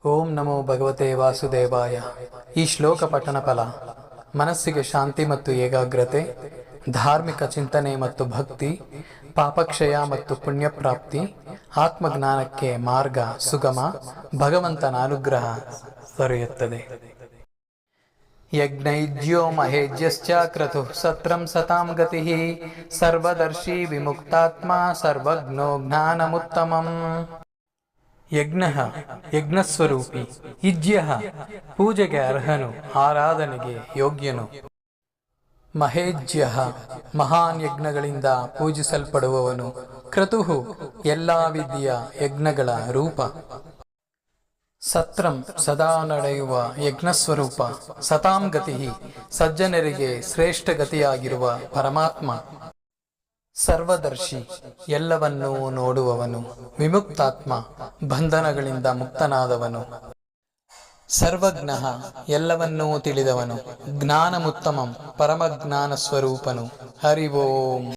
ಓಂ ನಮೋ ಭಗವತೆ ವಾಸುದೇವಾಯ. ಈ ಶ್ಲೋಕ ಪಠಣ ಫಲ: ಮನಸ್ಸಿಗೆ ಶಾಂತಿ ಮತ್ತು ಏಕಾಗ್ರತೆ, ಧಾರ್ಮಿಕ ಚಿಂತನೆ ಮತ್ತು ಭಕ್ತಿ, ಪಾಪಕ್ಷಯ ಮತ್ತು ಪುಣ್ಯಪ್ರಾಪ್ತಿ, ಆತ್ಮಜ್ಞಾನಕ್ಕೆ ಮಾರ್ಗ ಸುಗಮ, ಭಗವಂತನ ಅನುಗ್ರಹ ದೊರೆಯುತ್ತದೆ. ಯಜ್ಞೈಜ್ಯೋ ಮಹೇಜ್ಯಶ್ಚ ಕ್ರತುಃ ಸತ್ರಂ ಸತಾಂ ಗತಿಃ ಸರ್ವದರ್ಶಿ ವಿಮುಕ್ತಾತ್ಮ ಸರ್ವಜ್ಞೋ ಜ್ಞಾನಮುತ್ತಮಂ. ಯಜ್ಞಃ ಯಜ್ಞಸ್ವರೂಪಿ, ಇಜ್ಯಃ ಪೂಜೆಗೆ ಅರ್ಹನು, ಆರಾಧನೆಗೆ ಯೋಗ್ಯನು. ಮಹೇಜ್ಯಃ ಮಹಾನ್ ಯಜ್ಞಗಳಿಂದ ಪೂಜಿಸಲ್ಪಡುವವನು. ಕ್ರತುಃ ಎಲ್ಲಾ ವಿಧಿಯ ಯಜ್ಞಗಳ ರೂಪ. ಸತ್ರಂ ಸದಾ ನಡೆಯುವ ಯಜ್ಞಸ್ವರೂಪ. ಸತಾಂ ಗತಿ ಸಜ್ಜನರಿಗೆ ಶ್ರೇಷ್ಠ ಗತಿಯಾಗಿರುವ ಪರಮಾತ್ಮ. ಸರ್ವದರ್ಶಿ ಎಲ್ಲವನ್ನೂ ನೋಡುವವನು. ವಿಮುಕ್ತಾತ್ಮ ಬಂಧನಗಳಿಂದ ಮುಕ್ತನಾದವನು. ಸರ್ವಜ್ಞ ಎಲ್ಲವನ್ನೂ ತಿಳಿದವನು. ಜ್ಞಾನಮುತ್ತಮಂ ಪರಮಜ್ಞಾನ ಸ್ವರೂಪನು. ಹರಿ ಓಂ.